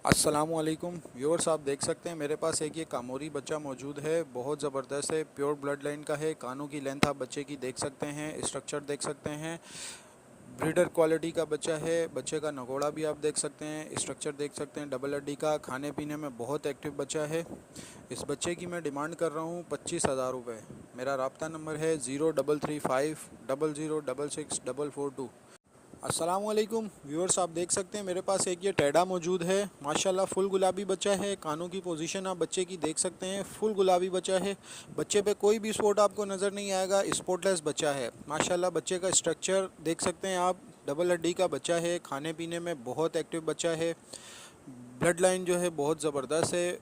अस्सलामुअलैकुम व्यूअर्स, आप देख सकते हैं मेरे पास एक ये कामोरी बच्चा मौजूद है। बहुत ज़बरदस्त है, प्योर ब्लड लाइन का है। कानों की लेंथ आप बच्चे की देख सकते हैं, स्ट्रक्चर देख सकते हैं। ब्रीडर क्वालिटी का बच्चा है। बच्चे का नगोड़ा भी आप देख सकते हैं, स्ट्रक्चर देख सकते हैं। डबल हड्डी का, खाने पीने में बहुत एक्टिव बच्चा है। इस बच्चे की मैं डिमांड कर रहा हूँ 25,000 रुपये। मेरा रब्ता नंबर है 0335006644 अस्सलामुअलैकुम व्यूअर्स, आप देख सकते हैं मेरे पास एक ये टेढ़ा मौजूद है। माशाल्लाह फुल गुलाबी बच्चा है। कानों की पोजीशन आप बच्चे की देख सकते हैं, फुल गुलाबी बच्चा है। बच्चे पे कोई भी स्पॉट आपको नज़र नहीं आएगा, स्पॉटलेस बच्चा है। माशाल्लाह बच्चे का स्ट्रक्चर देख सकते हैं आप, डबल हड्डी का बच्चा है। खाने पीने में बहुत एक्टिव बच्चा है। ब्लड लाइन जो है बहुत ज़बरदस्त है।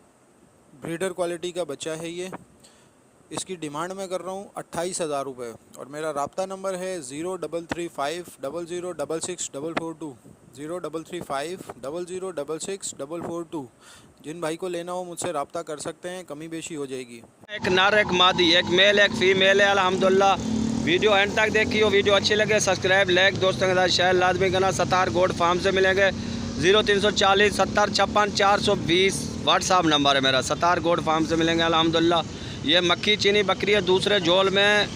ब्रीडर क्वालिटी का बच्चा है ये। इसकी डिमांड मैं कर रहा हूँ 28,000 रुपये और मेरा रब्ता नंबर है 0335006644 0335006644। जिन भाई को लेना हो मुझसे रब्ता कर सकते हैं, कमी बेशी हो जाएगी। एक नर एक मादी, एक मेल एक फीमेल है अल्हम्दुलिल्लाह। वीडियो एंड तक देखियो। वीडियो अच्छी लगे सब्सक्राइब लाइक दोस्तों के साथ शेयर लाजमी करना। सतार गोड फार्म से मिलेंगे। 0340 70 56 420 व्हाट्सअप नंबर है मेरा। सतार गोड फार्म से मिलेंगे अल्हम्दुलिल्लाह। ये मक्खी चीनी बकरी है। दूसरे झोल में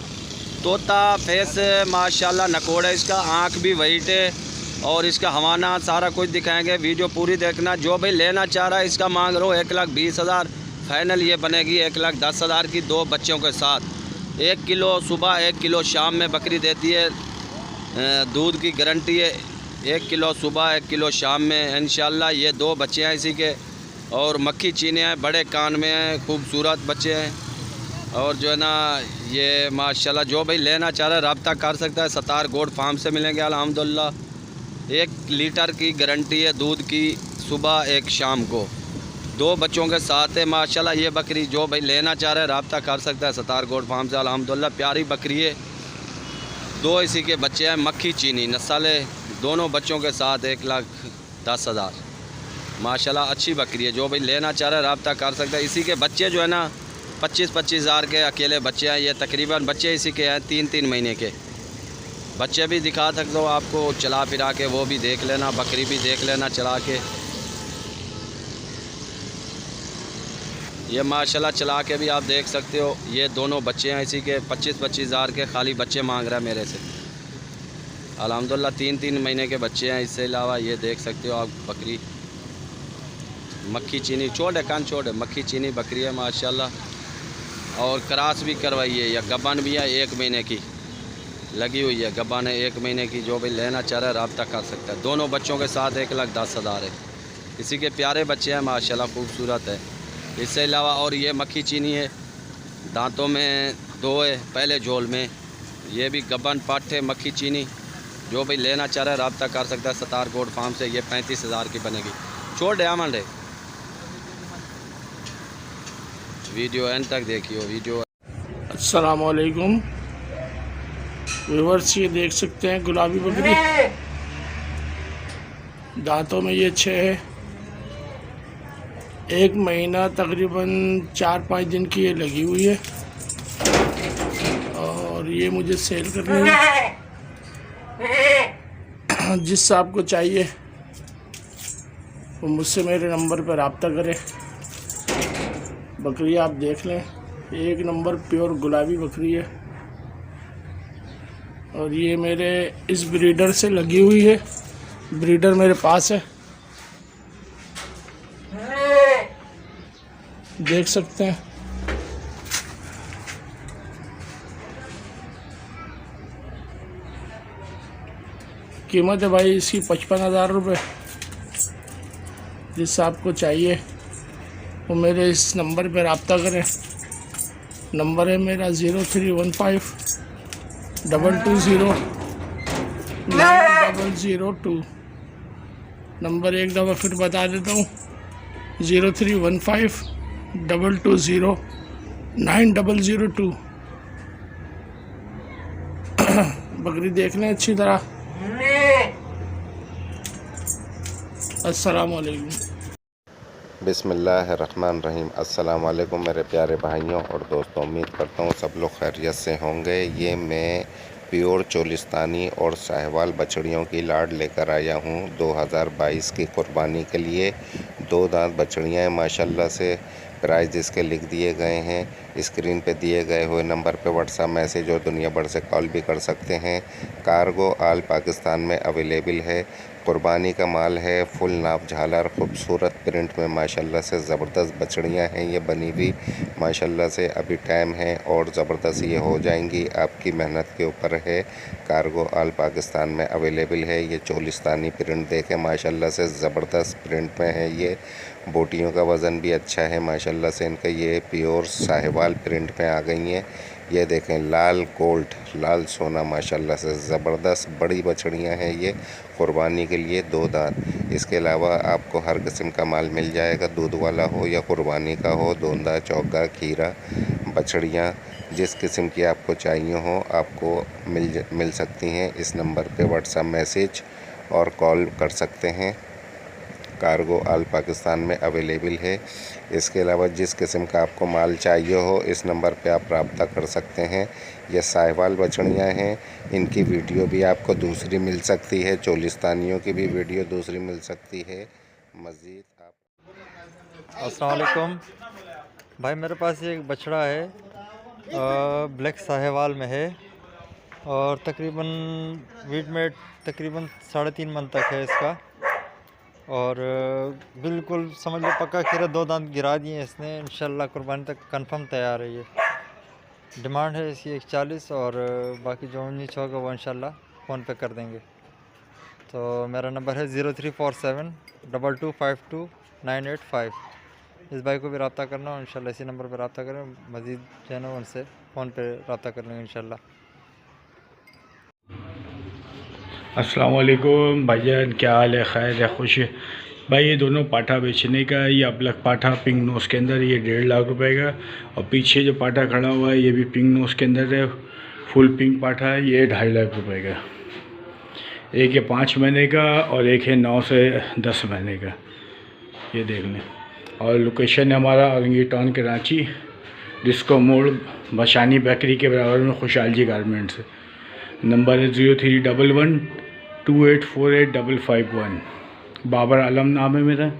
तोता फेस माशाल्लाह नकोड़ा, इसका आँख भी वाइट है और इसका हवाना सारा कुछ दिखाएंगे। वीडियो पूरी देखना। जो भाई लेना चाह रहा है इसका मांग रहा हूँ 1,20,000। फाइनल ये बनेगी 1,10,000 की, 2 बच्चों के साथ। 1 किलो सुबह 1 किलो शाम में बकरी देती है। दूध की गारंटी है। 1 किलो सुबह 1 किलो शाम में इंशाल्लाह। ये 2 बच्चे हैं इसी के। और मक्खी चीने हैं, बड़े कान में हैं, खूबसूरत बच्चे हैं। और जो है ना ये माशाल्लाह जो भाई लेना चाह रहा है रब्ता कर सकता है। सतार गोड फार्म से मिलेंगे अल्हम्दुलिल्लाह। 1 लीटर की गारंटी है दूध की, सुबह 1 शाम को। 2 बच्चों के साथ है माशाल्लाह ये बकरी। जो भाई लेना चाह रहा है रब्ता कर सकता है सतार गोड फार्म से अल्हम्दुलिल्लाह। प्यारी बकरी है। 2 इसी के बच्चे हैं, मक्खी चीनी नस्ल है। दोनों बच्चों के साथ 1,10,000 माशाल्लाह अच्छी बकरी है। जो भाई लेना चाह रहा है रब्ता कर सकता है। इसी के बच्चे जो है ना 25,000 के अकेले बच्चे हैं। ये तकरीबन बच्चे इसी के हैं 3-3 महीने के। बच्चे भी दिखा सकते हो आपको चला फिरा के, वो भी देख लेना। बकरी भी देख लेना चला के। ये माशाल्लाह चला के भी आप देख सकते हो। ये दोनों बच्चे हैं इसी के 25,000 के। खाली बच्चे मांग रहा है मेरे से अल्हम्दुलिल्लाह। 3-3 महीने के बच्चे हैं। इससे अलावा ये देख सकते हो आप बकरी मक्खी चीनी छोड़ है, कान छोड़ है, मक्खी चीनी बकरी है माशाल्लाह। और क्रॉस भी करवाई है या गबन भी है, 1 महीने की लगी हुई है। गबन है 1 महीने की। जो भी लेना चाह रहा है रब्ता कर सकता है। दोनों बच्चों के साथ 1,10,000 है। इसी के प्यारे बच्चे हैं माशाल्लाह, खूबसूरत है। इससे अलावा और ये मक्खी चीनी है, दांतों में 2 है पहले झोल में। ये भी गबन पट है मक्खी चीनी। जो भी लेना चाह रहा है रब्ता कर सकता है सतार गोड फार्म से। ये 35,000 की बनेगी। छोड़ डायमंड है। वीडियो एंड तक देखियो। वीडियो अस्सलाम वालेकुम व्यूअर्स, ये देख सकते हैं गुलाबी बकरी। दांतों में ये 6 है। 1 महीना तकरीबन 4-5 दिन की ये लगी हुई है। और ये मुझे सेल करनी है। जिस साहब को चाहिए वो मुझसे मेरे नंबर पर रब्ता करें। बकरी आप देख लें, 1 नंबर प्योर गुलाबी बकरी है। और ये मेरे इस ब्रीडर से लगी हुई है। ब्रीडर मेरे पास है, देख सकते हैं। कीमत है भाई इसकी 55,000 रुपये। जिस आपको चाहिए वो मेरे इस नंबर पर रब्ता करें। नंबर है मेरा 0315220902। नंबर एक दफ़ा फिर बता देता हूँ, 0315220902। बकरी देख लें अच्छी तरह। अस्सलाम वालेकुम। बिस्मिल्लाहिर्रहमानिर्रहीम। अस्सलाम वालेकुम मेरे प्यारे भाइयों और दोस्तों। उम्मीद करता हूँ सब लोग खैरियत से होंगे। ये मैं प्योर चोलिस्तानी और साहिवाल बछड़ियों की लाड लेकर आया हूँ 2022 की कुर्बानी के लिए। 2 दांत बछड़ियाँ हैं माशाल्लाह से। प्राइस जिसके लिख दिए गए हैं। स्क्रीन पे दिए गए हुए नंबर पे व्हाट्सएप मैसेज और दुनिया भर से कॉल भी कर सकते हैं। कार्गो ऑल पाकिस्तान में अवेलेबल है। कुर्बानी का माल है। फुल नाप झालर खूबसूरत प्रिंट में माशाल्लाह से ज़बरदस्त बछड़ियाँ हैं ये बनी हुई माशाल्लाह से। अभी टाइम है और ज़बरदस्त ये हो जाएंगी, आपकी मेहनत के ऊपर है। कार्गो ऑल पाकिस्तान में अवेलेबल है। ये चोलिस्तानी प्रिंट देखें माशाल्लाह से ज़बरदस्त प्रिंट में है ये। बोटियों का वज़न भी अच्छा है माशाल्लाह से इनका। ये प्योर साहिवाल प्रिंट में आ गई हैं। ये देखें लाल गोल्ड, लाल सोना माशाल्लाह से ज़बरदस्त बड़ी बछड़ियाँ हैं ये कुर्बानी के लिए। 2 दांत। इसके अलावा आपको हर किस्म का माल मिल जाएगा, दूध वाला हो या कुर्बानी का हो। दोंदा, चौगा, खीरा बछड़ियाँ जिस किस्म की आपको चाहिए हो आपको मिल सकती हैं। इस नंबर पे व्हाट्सएप मैसेज और कॉल कर सकते हैं। कार्गो ऑल पाकिस्तान में अवेलेबल है। इसके अलावा जिस किस्म का आपको माल चाहिए हो इस नंबर पे आप रब्ता कर सकते हैं। ये साहिवाल बछड़ियाँ हैं। इनकी वीडियो भी आपको दूसरी मिल सकती है। चोलिस्तानियों की भी वीडियो दूसरी मिल सकती है। मज़ीद आप अस्सलाम वालेकुम भाई, मेरे पास ये एक बछड़ा है, ब्लैक साहिवाल में है और तकरीबन वीट में तकरीबन 3.5 मन तक है इसका। और बिल्कुल समझ लो पक्का खीरा 2 दांत गिरा दिए हैं इसने। इंशाल्लाह कुर्बानी तक कंफर्म तैयार है ये। डिमांड है इसकी 140 और बाकी जो 19 होगा वो इंशाल्लाह फ़ोन पे कर देंगे। तो मेरा नंबर है 0347 2252 985। इस भाई को भी रब्ता करना हो इंशाल्लाह इसी नंबर पर रब्ता करें। मज़ीद जो है ना उनसे फ़ोन पे रब्ता कर लेंगे इंशाल्लाह। अस्सलाम वालेकुम भाईजान, क्या हाल है? खैर है, खुश है भाई। ये दोनों पाठा बेचने का है। ये अबलक पाठा पिंक नोज़ के अंदर, ये 1.5 लाख रुपए का। और पीछे जो पाठा खड़ा हुआ है ये भी पिंक नोज़ के अंदर है, फुल पिंक पाठा है। ये 2.5 लाख रुपए का। एक है 5 महीने का और एक है 9 से 10 महीने का। ये देख लें। और लोकेशन है हमारा औरंगी टाउन कराची, डिस्को मोड़ बशानी बेकरी के बराबर में खुशहाल जी गारमेंट्स है। नंबर है 0311 2848 बाबर आलम नाम है मेरा।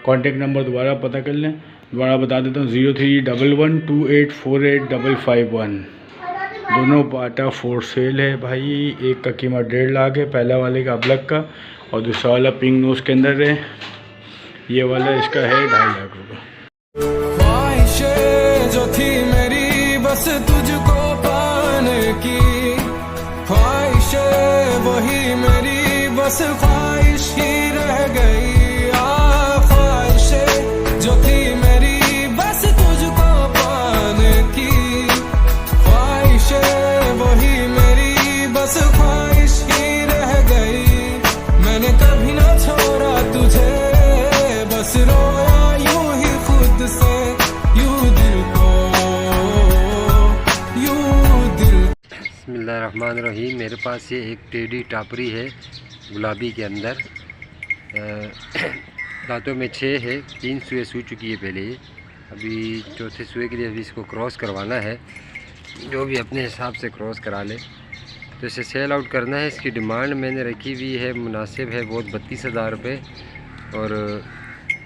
कॉन्टेक्ट नंबर दोबारा पता कर लें, दोबारा बता देता हूँ 0311 2848 दोनों पाटा फोर सेल है भाई। एक का कीमत 1.5 लाख है, पहला वाले का अबलक का, और दूसरा वाला पिंक नोज़ के अंदर है। ये वाला इसका है 2.5 लाख रुपये। ख्वाहिशें जो थी मेरी बस तुझको पाने की, ख्वाहिशें वही मेरी बस ख्वाहिश ही रह गई। ख्वाहिशें जो थी मेरी बस तुझको पाने की, ख्वाहिशें वही मेरी बस ख्वाहिश ही रह गई। मैंने कभी ना छोड़ा तुझे, बस रोया यूं ही खुद से, यूं दिल को यूं दिल। बिस्मिल्लाहिर्रहमानिर्रहीम। मेरे पास ये एक टेडी टापरी है गुलाबी के अंदर। दांतों में 6 है, 3 सुई सूझ चुकी है पहले। ये अभी चौथे सुई के लिए अभी इसको क्रॉस करवाना है। जो भी अपने हिसाब से क्रॉस करा ले। तो इसे सेल आउट करना है। इसकी डिमांड मैंने रखी हुई है, मुनासिब है बहुत, 32,000 रुपये। और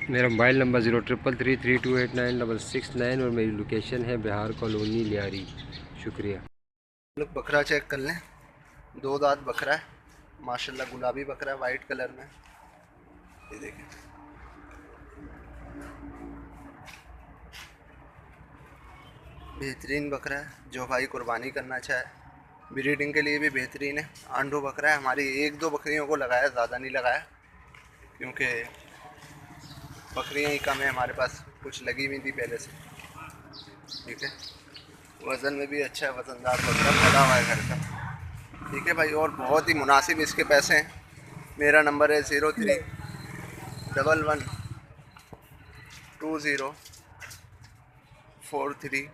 मेरा मोबाइल नंबर 0333328969 और मेरी लोकेशन है बिहार कॉलोनी लियारी। शुक्रिया। लोग बकरा चेक कर लें। 2 दांत बकरा है माशाल्लाह, गुलाबी बकरा है वाइट कलर में। ये देखें, बेहतरीन बकरा है। जो भाई कुर्बानी करना चाहे ब्रीडिंग के लिए भी बेहतरीन है। आंडो बकरा है। हमारी 1-2 बकरियों को लगाया, ज़्यादा नहीं लगाया क्योंकि बकरियां ही कम है हमारे पास, कुछ लगी हुई थी पहले से। ठीक है, वज़न में भी अच्छा है, वज़नदार बकरा पला हुआ है घर का। ठीक है भाई, और बहुत ही मुनासिब इसके पैसे हैं। मेरा नंबर है 0311 20 43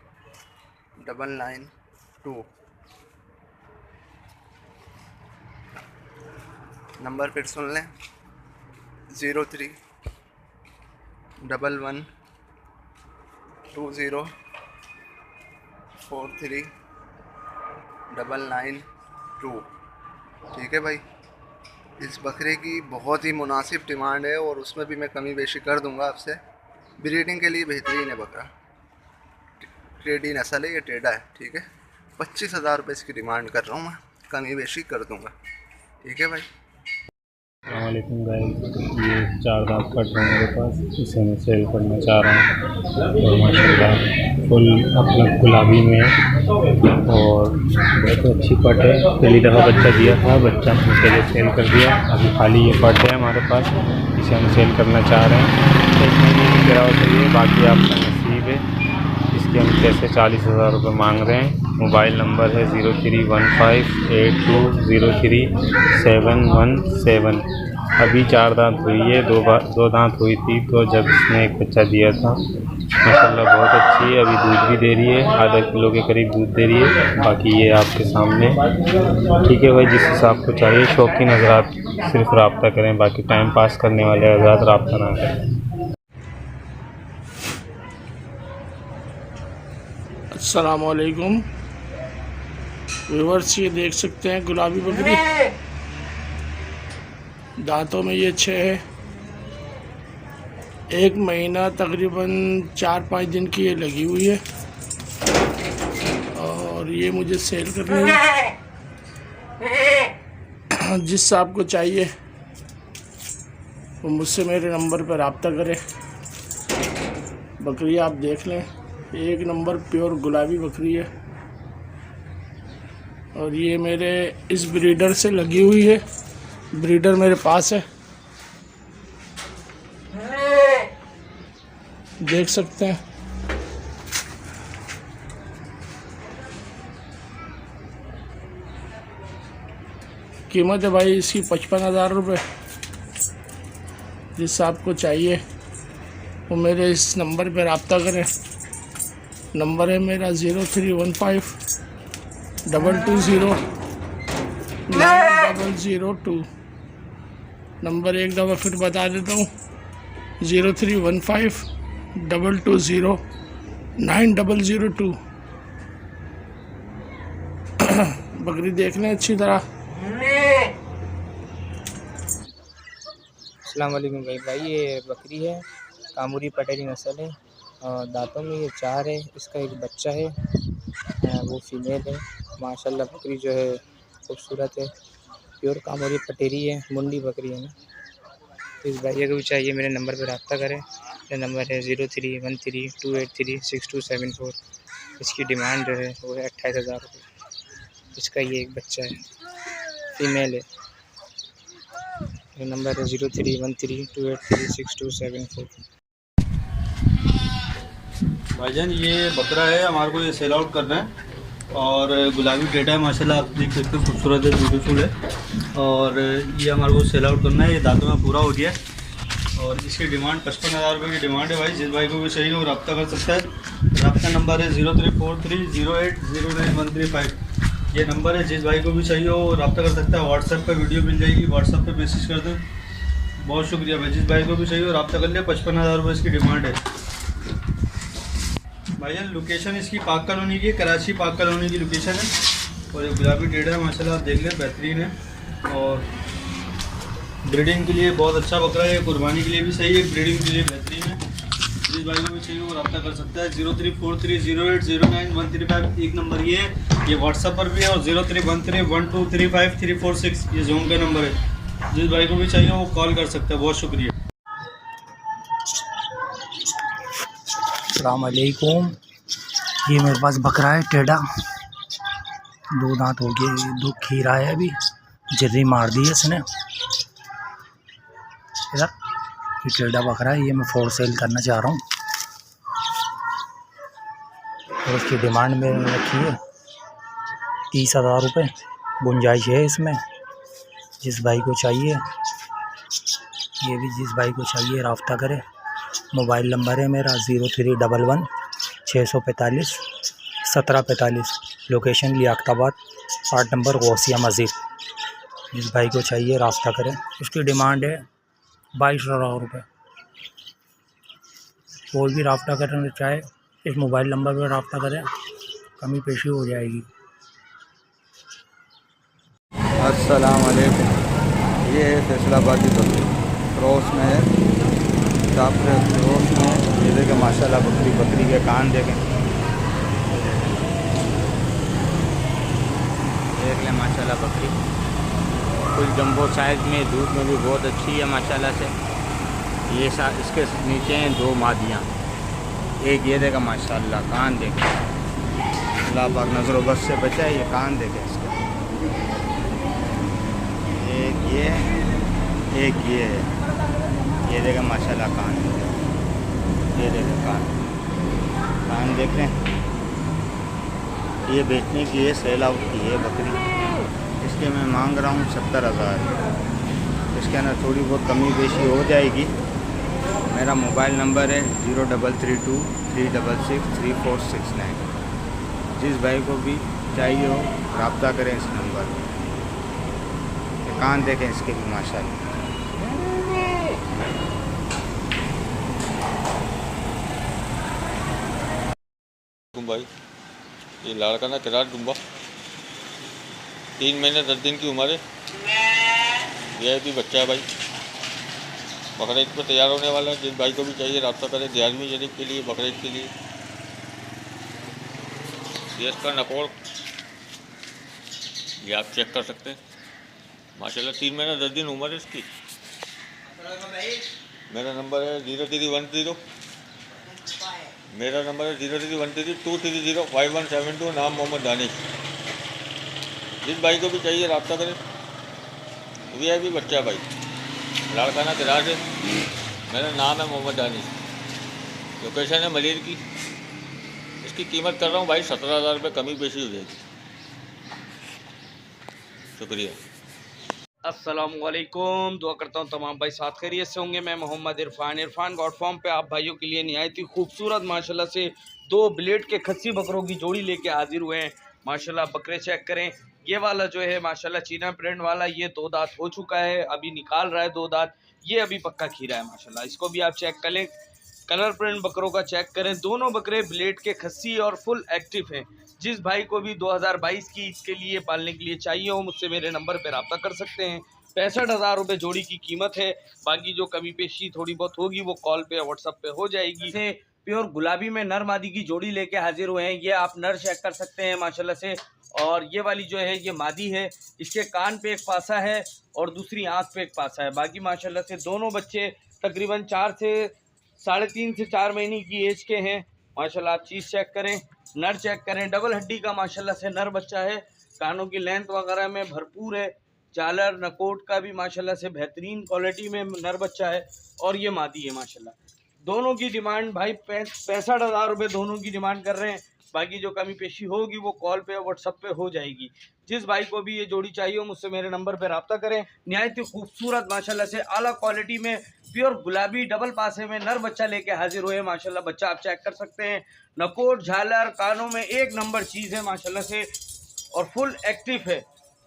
नंबर फिर सुन लें 0311 20 43 992। ठीक है भाई, इस बकरे की बहुत ही मुनासिब डिमांड है और उसमें भी मैं कमी बेशी कर दूंगा आपसे। ब्रीडिंग के लिए बेहतरीन है बकरा, टेडी नस्ल है, ये टेढ़ा है, ठीक है। 25,000 रुपये इसकी डिमांड कर रहा हूँ मैं, कमी बेशी कर दूंगा, ठीक है भाई। अस्सलामुअलैकुम गाइस, ये 4 दांत कट है मेरे पास, इसे मैं सेल करना चाह रहा हूँ। और माशाल्लाह फुल अपना गुलाबी में और बहुत अच्छी पट है। पहली दफ़ा बच्चा दिया था, बच्चा हमने पहले सेल कर दिया, अभी खाली ये पट है हमारे पास, इसे हम सेल करना चाह रहे हैं। तो इसमें ये गिरावट चाहिए, बाकी आपका नसीब है। इसके हम पैसे 40,000 रुपये मांग रहे हैं। मोबाइल नंबर है 03158203 717। अभी 4 दांत हुई है, 2 दांत हुई थी तो जब इसने एक बच्चा दिया था। माशाल्लाह बहुत अच्छी है, अभी दूध भी दे रही है, आधा किलो के करीब दूध दे रही है। बाकी ये आपके सामने, ठीक है भाई। जिस हिसाब को चाहिए, शौकीन हज़रात सिर्फ रब्ता करें, बाकी टाइम पास करने वाले हज़रात रब्ता ना करें। अस्सलामुअलैकुम व्यूअर्स, ये देख सकते हैं गुलाबी बकरी, दांतों में ये 6 है। 1 महीना तकरीबन 4-5 दिन की ये लगी हुई है और ये मुझे सेल करनी है। जिस साहब को चाहिए वो मुझसे मेरे नंबर पर रब्ता करें। बकरी आप देख लें, 1 नंबर प्योर गुलाबी बकरी है और ये मेरे इस ब्रीडर से लगी हुई है। ब्रीडर मेरे पास है, देख सकते हैं। कीमत है भाई इसकी 55,000 रुपये। जिस आपको चाहिए वो मेरे इस नंबर पर रब्ता करें। नंबर है मेरा 0315220902। नंबर एक दफ़ा फिर बता देता हूँ, 0315220902। बकरी देख लें अच्छी तरह। अस्सलाम वालेकुम भाई, ये बकरी है, कामूरी पटेली नस्ल है और दांतों में ये 4 है। इसका एक बच्चा है, वो फीमेल है। माशाल्लाह बकरी जो है खूबसूरत है, प्योर कामूरी पटेली है, मुंडी बकरी है ना। तो इस भाई को भी चाहिए, मेरे नंबर पर रब्ता करें। मेरा नंबर है 0313283627 इसकी डिमांड जो है वो है 28,000 रुपये। इसका ये एक बच्चा है, फीमेल है। मेरा नंबर है 0313283627। भाईजान ये बकरा है, हमारे को ये सेल आउट करना है और गुलाबी टेढ़ा है, माशाल्लाह आप देख सकते हो, खूबसूरत है, ब्यूटीफुल है। और ये हमारे को सेल आउट करना है, ये दांतों में पूरा हो गया है और इसकी डिमांड 55,000 रुपये की डिमांड है भाई। जिस भाई को भी चाहिए वो रब्ता कर सकता है। रब्ता नंबर है 0343080913 ये नंबर है। जिस भाई को भी चाहिए वो रब्ता कर सकता है। व्हाट्सएप पर वीडियो मिल जाएगी, व्हाट्सएप पे मैसेज कर दें। बहुत शुक्रिया भाई। जिस भाई को भी चाहिए वो रब्ता कर लिया। 55,000 रुपये इसकी डिमांड है भाईजान। लोकेशन इसकी पाक कॉलोनी की, कराची पाक कॉलोनी की लोकेशन है। और ये गुलाबी टेढ़ा है, माशाल्लाह आप देख लें, बेहतरीन है और ब्रीडिंग के लिए बहुत अच्छा बकरा है। कुर्बानी के लिए भी सही है, ब्रीडिंग के लिए बेहतरीन है। जिस भाई को भी चाहिए वो रब्ता कर सकता है। 0343080913 एक नंबर ये है, ये व्हाट्सएप पर भी है। और 0313123536 ये जोन का नंबर है। जिस भाई को भी चाहिए वो कॉल कर सकता है। बहुत शुक्रिया। अस्सलाम वालेकुम, ये मेरे पास बकरा है टेढ़ा, 2 दांत हो गए, 2 खीरा है, अभी जर्री मार दी है इसने। इधर ये टेढ़ा बकरा है, ये मैं फॉर सेल करना चाह रहा हूँ और उसकी डिमांड में रखी है 30,000 रुपये। गुंजाइश है इसमें। जिस भाई को चाहिए, ये भी जिस भाई को चाहिए रब्ता करे। मोबाइल नंबर है मेरा 0311-645-1745। लोकेशन लियाकताबाद, 8 नंबर गौसिया मस्जिद। जिस भाई को चाहिए रब्ता करें। उसकी डिमांड है 22,000 रुपये। कोई भी रब्ता करना चाहे इस मोबाइल नंबर पर रब्ता करें, कमी पेशी हो जाएगी। अस्सलाम वालेकुम, ये है फैसलाबादी बकरी, क्रॉस में है, टापर क्रॉस में। ये देखें माशाल्लाह बकरी के कान देखें, देख लें माशाल्लाह बकरी फुल जंबो साइज़ में, दूध में भी बहुत अच्छी है माशाल्लाह से। ये इसके नीचे हैं 2 मादियाँ, एक ये देगा माशाल्लाह कान देखें, अल्लाह पाक नज़र बस से बचाए। ये कान देखें इसका, एक ये है, ये देगा माशाल्लाह कान, ये देगा कान देख रहे हैं। ये बेचने की है, सेल आउट की है बकरी। इसके मैं मांग रहा हूँ 70,000। इसके अंदर थोड़ी बहुत कमी बेशी हो जाएगी। मेरा मोबाइल नंबर है 0332 366 3469। जिस भाई को भी चाहिए हो रब्ता करें इस नंबर पर। कान देखें इसके भी माशाल्लाह। भाई ये लड़का ना किरार डुम्बा 3 महीने 10 दिन की उम्र है। यह भी बच्चा है भाई, बकरीद पर तैयार होने वाला है। जिस भाई को भी चाहिए रब्ता करें 11वीं शरीफ के लिए, बकरीद के लिए। ये इसका नकोड़ ये आप चेक कर सकते हैं माशाल्लाह। 3 महीने 10 दिन उम्र है इसकी। मेरा नंबर है 0310, मेरा नंबर है 0313 230 5172। नाम मोहम्मद दानिश। जिस भाई को भी चाहिए रब्ता करें। VIP बच्चा है भाई, लाड़काना किरार है। मेरा नाम है मोहम्मद दानिश, लोकेशन है मलिर की। इसकी कीमत कर रहा हूँ भाई 17,000 रुपये, कमी बेशी हो जाएगी। शुक्रिया। अस्सलामुअलैकुम, दुआ करता हूँ तमाम भाई साथ खैरियत से होंगे। मैं मोहम्मद इरफान गॉड फॉर्म पे आप भाइयों के लिए निहायत ही खूबसूरत माशाल्लाह से 2 ब्लेड के खस्सी बकरों की जोड़ी लेके हाजिर हुए हैं। माशाल्लाह बकरे चेक करें। ये वाला जो है माशाल्लाह चीना प्रिंट वाला, ये 2 दांत हो चुका है, अभी निकाल रहा है 2 दांत। ये अभी पक्का खीरा है माशाल्लाह। इसको भी आप चेक कर लें। कलर प्रिंट बकरों का चेक करें। दोनों बकरे ब्लेड के खस्सी और फुल एक्टिव हैं। जिस भाई को भी 2022 की ईद के लिए पालने के लिए चाहिए हो, मुझसे मेरे नंबर पर रब्ता कर सकते हैं। 65,000 रुपये जोड़ी की कीमत है। बाकी जो कमी पेशी थोड़ी बहुत होगी वो कॉल पे व्हाट्सएप पे हो जाएगी। प्योर गुलाबी में नर मादी की जोड़ी लेके हाजिर हुए हैं। ये आप नर चेक कर सकते हैं माशाल्लाह से। और ये वाली जो है ये मादी है। इसके कान पे एक पासा है और दूसरी आंख पे एक पासा है। बाकी माशाल्लाह से दोनों बच्चे तकरीबन 3 से 4 महीने की एज के हैं माशाल्लाह। आप चीज़ चेक करें, नर चेक करें। डबल हड्डी का माशाल्लाह से नर बच्चा है। कानों की लेंथ वगैरह में भरपूर है। झालर नकोट का भी माशाल्लाह से बेहतरीन क्वालिटी में नर बच्चा है। और ये मादी है माशाल्लाह। दोनों की डिमांड भाई 65,000 रुपये दोनों की डिमांड कर रहे हैं। बाकी जो कमी पेशी होगी वो कॉल पे व्हाट्सएप पे हो जाएगी। जिस भाई को भी ये जोड़ी चाहिए हो मुझसे मेरे नंबर पे रब्ता करें। निहायत ही खूबसूरत माशाल्लाह से आला क्वालिटी में प्योर गुलाबी डबल पासे में नर बच्चा लेके हाजिर हुए माशाल्लाह। बच्चा आप चेक कर सकते हैं। नकोट झालर कानों में एक नंबर चीज़ है माशाल्लाह से और फुल एक्टिव है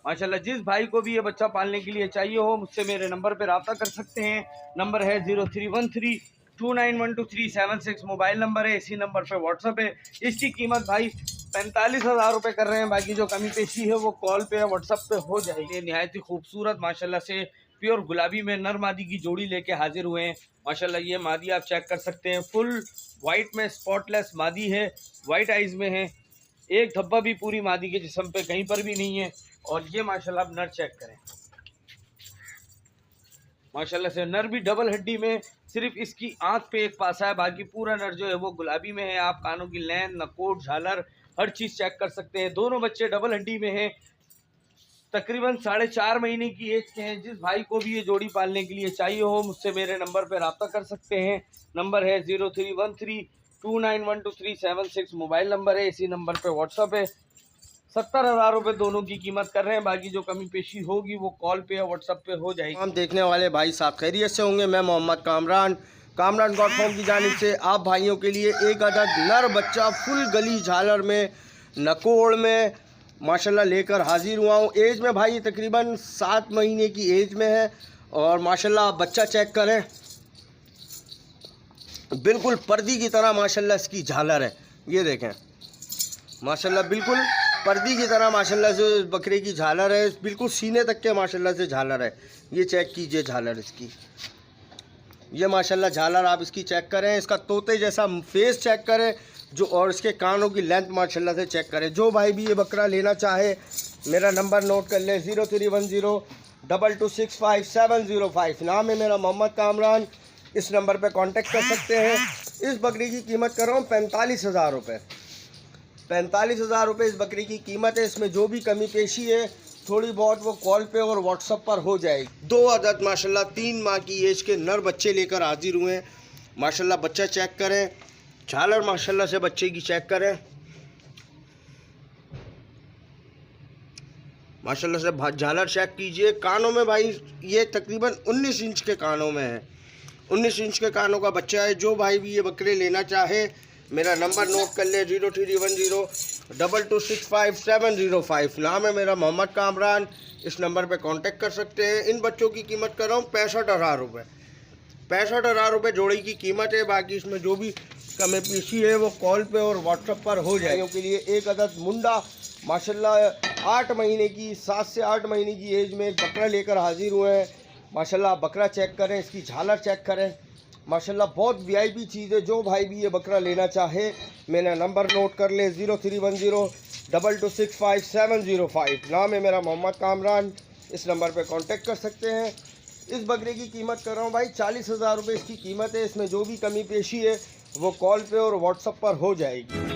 माशाल्लाह। जिस भाई को भी ये बच्चा पालने के लिए चाहिए हो मुझसे मेरे नंबर पर रब्ता कर सकते हैं। नंबर है 0313 2912 मोबाइल नंबर है। इसी नंबर पे व्हाट्सअप है। इसकी कीमत भाई 45,000 रुपये कर रहे हैं। बाकी जो कमी पेशी है वो कॉल पे या व्हाट्सअप पे हो जाएगी। निहायत ही खूबसूरत माशाल्लाह से प्योर गुलाबी में नर मादी की जोड़ी लेके हाजिर हुए हैं माशाल्लाह। ये मादी आप चेक कर सकते हैं। फुल वाइट में स्पॉटलेस मादी है, वाइट आइज़ में है। एक धब्बा भी पूरी मादी के जिस्म पे कहीं पर भी नहीं है। और ये माशाल्लाह आप नर चेक करें माशाल्लाह से। नर भी डबल हड्डी में, सिर्फ इसकी आंख पे एक पासा है। बाकी पूरा नर जो है वो गुलाबी में है। आप कानों की लेंथ नकोट झालर हर चीज़ चेक कर सकते हैं। दोनों बच्चे डबल हड्डी में हैं। तकरीबन 4.5 महीने की एज के हैं। जिस भाई को भी ये जोड़ी पालने के लिए चाहिए हो मुझसे मेरे नंबर पर रब्ता कर सकते हैं। नंबर है 0313 2912 मोबाइल नंबर है। इसी नंबर पर व्हाट्सअप है। 70,000 रुपये दोनों की कीमत कर रहे हैं। बाकी जो कमी पेशी होगी वो कॉल पे या व्हाट्सएप पे हो जाएगी। हम देखने वाले भाई साहब खैरियत से होंगे। मैं मोहम्मद कामरान गॉड फॉर्म की जानिब से आप भाइयों के लिए एक अदद नर बच्चा फुल गली झालर में नकोड़ में माशाल्लाह लेकर हाजिर हुआ हूँ। एज में भाई तकरीबन 7 महीने की एज में है। और माशाल्लाह आप बच्चा चेक करें, बिल्कुल पर्दी की तरह माशाल्लाह इसकी झालर है। ये देखें माशाल्लाह बिल्कुल पर्दी की तरह माशाल्लाह से बकरे की झालर है, बिल्कुल सीने तक के माशाल्लाह से झालर है। ये चेक कीजिए झालर इसकी, ये माशाल्लाह झालर आप इसकी चेक करें, इसका तोते जैसा फेस चेक करें जो, और इसके कानों की लेंथ माशाल्लाह से चेक करें। जो भाई भी ये बकरा लेना चाहे मेरा नंबर नोट कर ले 03102265 नाम है मेरा मोहम्मद कामरान। इस नंबर पे कांटेक्ट कर सकते हैं। इस बकरी की कीमत कर रहा हूँ 45,000 रुपये। 45,000 रुपये इस बकरी की कीमत है। इसमें जो भी कमी पेशी है थोड़ी बहुत वो कॉल पे और व्हाट्सएप पर हो जाएगी। 2 अदद माशाल्लाह 3 माह की एज के नर बच्चे लेकर हाजिर हुए हैं। माशाल्लाह बच्चा चेक करें, झालर माशाल्लाह से बच्चे की चेक करें, माशाल्लाह से झालर चेक कीजिए। कानों में भाई ये तकरीबन 19 इंच के कानों में है, 19 इंच के कानों का बच्चा है। जो भाई भी ये बकरे लेना चाहे मेरा नंबर नोट कर ले 03102265 नाम है मेरा मोहम्मद कामरान। इस नंबर पे कांटेक्ट कर सकते हैं। इन बच्चों की कीमत कर रहा हूँ 65,000 रुपये। 65,000 रुपये जोड़ी की कीमत है। बाकी इसमें जो भी कमी पेशी है वो कॉल पे और व्हाट्सएप पर हो जाएगी। के लिए एक अदद मुंडा माशाल्लाह 8 महीने की 7 से 8 महीने की एज में एक बकरा लेकर हाजिर हुए हैं। माशाल्लाह बकरा चेक करें, इसकी झालर चेक करें, माशाल्लाह बहुत वीआईपी चीज़ है। जो भाई भी ये बकरा लेना चाहे मेरा नंबर नोट कर ले 03102265 नाम है मेरा मोहम्मद कामरान। इस नंबर पे कांटेक्ट कर सकते हैं। इस बकरे की कीमत कर रहा हूँ भाई 40,000 रुपये इसकी कीमत है। इसमें जो भी कमी पेशी है वो कॉल पे और व्हाट्सएप पर हो जाएगी।